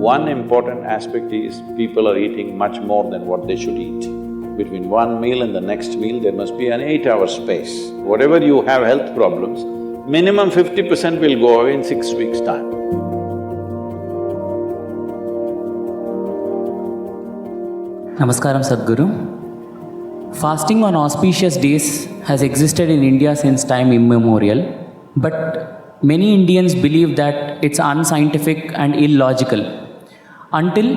One important aspect is people are eating much more than what they should eat. Between one meal and the next meal, there must be an 8-hour space. Whatever you have health problems, minimum 50% will go away in 6 weeks' time. Namaskaram Sadhguru. Fasting on auspicious days has existed in India since time immemorial, but many Indians believe that it's unscientific and illogical until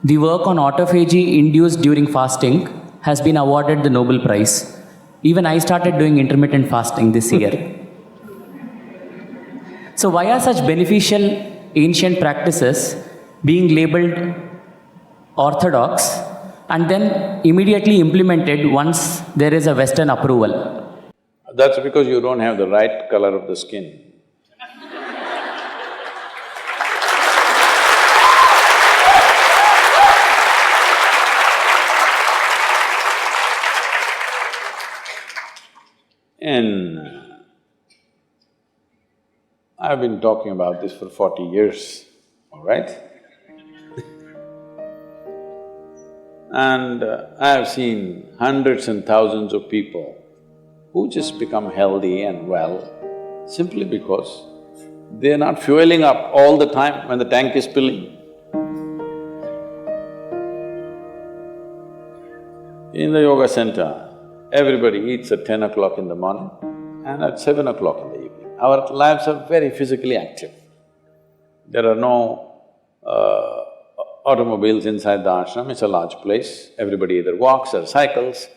the work on autophagy induced during fasting has been awarded the Nobel Prize. Even I started doing intermittent fasting this year. So why are such beneficial ancient practices being labeled orthodox and then immediately implemented once there is a Western approval? That's because you don't have the right color of the skin. I've been talking about this for 40 years, all right? And I have seen hundreds and thousands of people who just become healthy and well simply because they're not fueling up all the time when the tank is filling. In the yoga center, everybody eats at 10 o'clock in the morning and at 7 o'clock in the evening. Our lives are very physically active. There are no automobiles inside the ashram, it's a large place. Everybody either walks or cycles.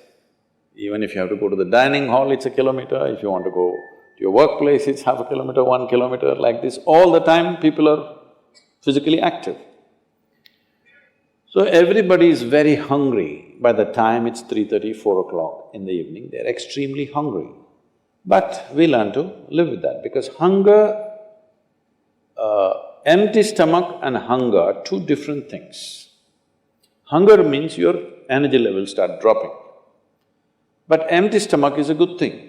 Even if you have to go to the dining hall, it's a kilometer. If you want to go to your workplace, it's half a kilometer, 1 kilometer, like this. All the time, people are physically active. So everybody is very hungry. By the time it's 3:30, 4 o'clock in the evening, they're extremely hungry. But we learn to live with that because empty stomach and hunger are two different things. Hunger means your energy levels start dropping. But empty stomach is a good thing.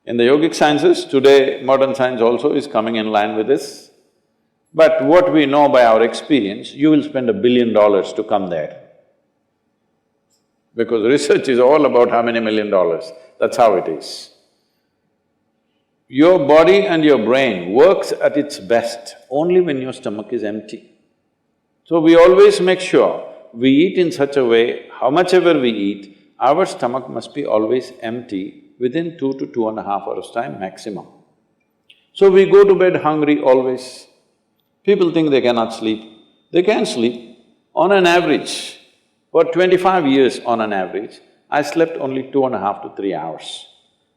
In the yogic sciences, today modern science also is coming in line with this. But what we know by our experience, you will spend $1 billion to come there. Because research is all about how many $1 million, that's how it is. Your body and your brain works at its best only when your stomach is empty. So we always make sure we eat in such a way, how much ever we eat, our stomach must be always empty within 2 to 2.5 hours' time maximum. So we go to bed hungry always. People think they cannot sleep. They can sleep. On an average, for 25 years on an average, I slept only 2.5 to 3 hours.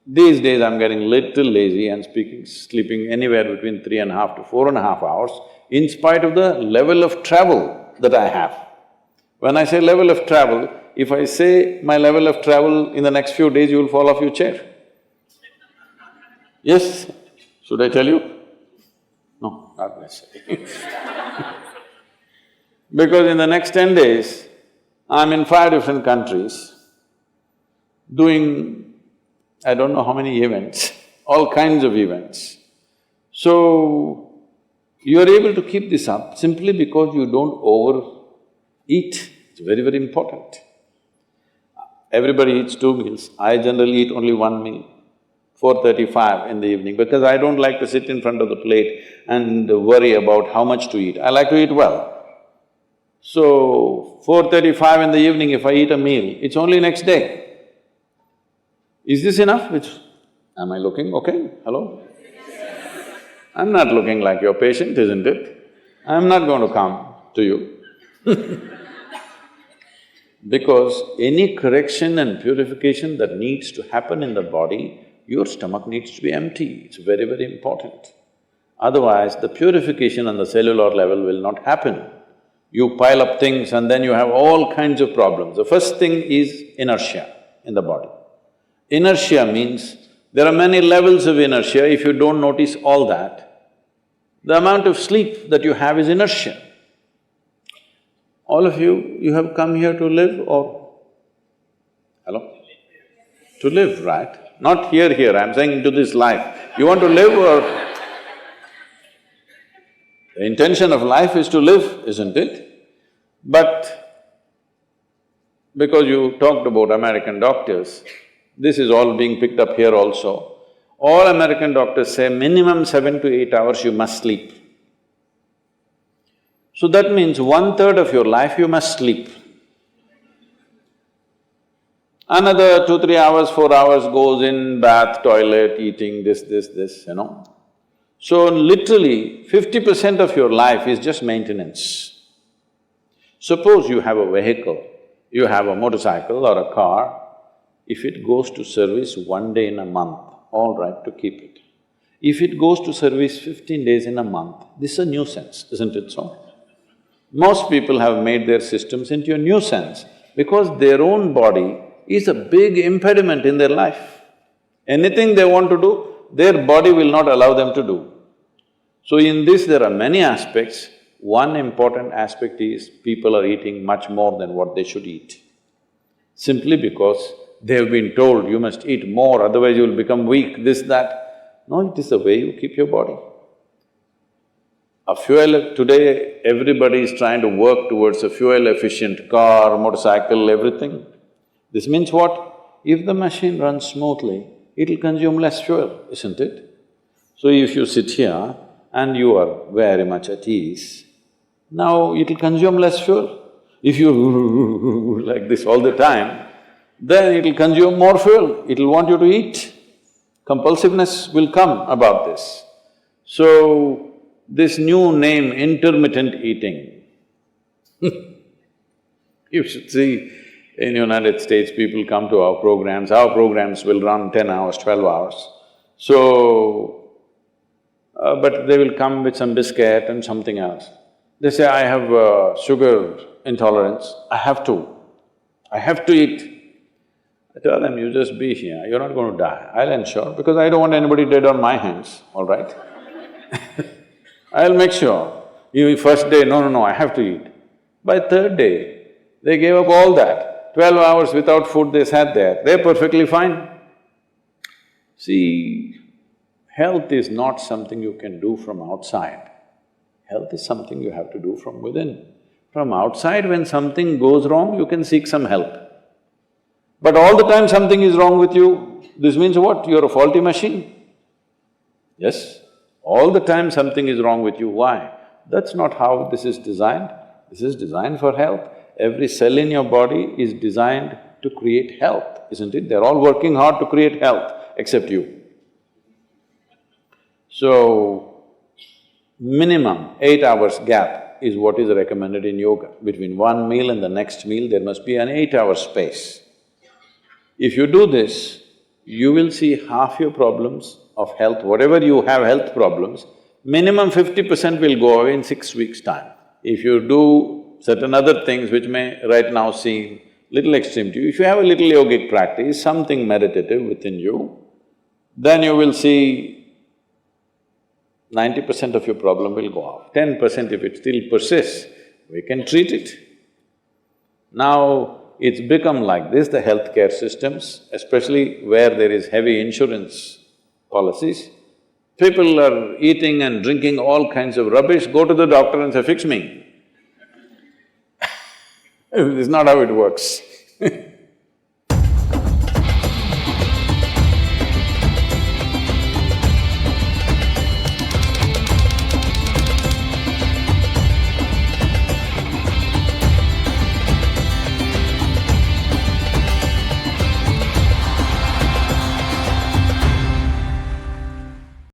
These days I'm getting little lazy and sleeping anywhere between 3.5 to 4.5 hours in spite of the level of travel that I have. When I say level of travel, if I say my level of travel in the next few days, you will fall off your chair. Yes? Should I tell you? No, not necessarily. Because in the next 10 days, I'm in 5 different countries doing I don't know how many events, all kinds of events. So, you're able to keep this up simply because you don't overeat. It's very, very important. Everybody eats 2 meals. I generally eat only 1 meal, 4:35 in the evening, because I don't like to sit in front of the plate and worry about how much to eat. I like to eat well. So, 4:35 in the evening, if I eat a meal, it's only next day. Is this enough? Am I looking okay? Hello? I'm not looking like your patient, isn't it? I'm not going to come to you because any correction and purification that needs to happen in the body, your stomach needs to be empty. It's very, very important. Otherwise, the purification on the cellular level will not happen. You pile up things and then you have all kinds of problems. The first thing is inertia in the body. Inertia means there are many levels of inertia. If you don't notice all that, the amount of sleep that you have is inertia. All of you have come here to live or… Hello? To live, right? Not here, I'm saying into this life. You want to live or… The intention of life is to live, isn't it? But because you talked about American doctors, this is all being picked up here also. All American doctors say minimum 7 to 8 hours you must sleep. So that means 1/3 of your life you must sleep. Another 2, 3 hours, 4 hours goes in bath, toilet, eating, this, you know. So literally 50% of your life is just maintenance. Suppose you have a vehicle, you have a motorcycle or a car, if it goes to service 1 day in a month, all right to keep it. If it goes to service 15 days in a month, this is a nuisance, isn't it so? Most people have made their systems into a nuisance because their own body is a big impediment in their life. Anything they want to do, their body will not allow them to do. So in this there are many aspects. One important aspect is people are eating much more than what they should eat. Simply because they have been told, you must eat more, otherwise you will become weak, this, that. No, it is the way you keep your body. Today everybody is trying to work towards a fuel-efficient car, motorcycle, everything. This means what? If the machine runs smoothly, it'll consume less fuel, isn't it? So if you sit here and you are very much at ease, now it'll consume less fuel. If you like this all the time, then it'll consume more fuel, it'll want you to eat. Compulsiveness will come about this. So, this new name, intermittent eating you should see, in United States, people come to our programs will run 10 hours, 12 hours. So, but they will come with some biscuit and something else. They say, I have sugar intolerance, I have to eat. I tell them, you just be here, you're not going to die, I'll ensure, because I don't want anybody dead on my hands, all right? I'll make sure. You first day, no, I have to eat. By third day, they gave up all that. 12 hours without food they sat there, they're perfectly fine. See, health is not something you can do from outside. Health is something you have to do from within. From outside, when something goes wrong, you can seek some help. But all the time something is wrong with you, this means what? You're a faulty machine. Yes? All the time something is wrong with you, why? That's not how this is designed. This is designed for health. Every cell in your body is designed to create health, isn't it? They're all working hard to create health, except you. So, minimum 8 hours gap is what is recommended in yoga. Between one meal and the next meal, there must be an 8-hour space. If you do this, you will see half your problems of health, whatever you have health problems, minimum 50% will go away in 6 weeks' time. If you do certain other things which may right now seem little extreme to you, if you have a little yogic practice, something meditative within you, then you will see 90% of your problem will go off. 10% if it still persists, we can treat it. Now, it's become like this, the healthcare systems, especially where there is heavy insurance policies. People are eating and drinking all kinds of rubbish, go to the doctor and say, fix me. This is not how it works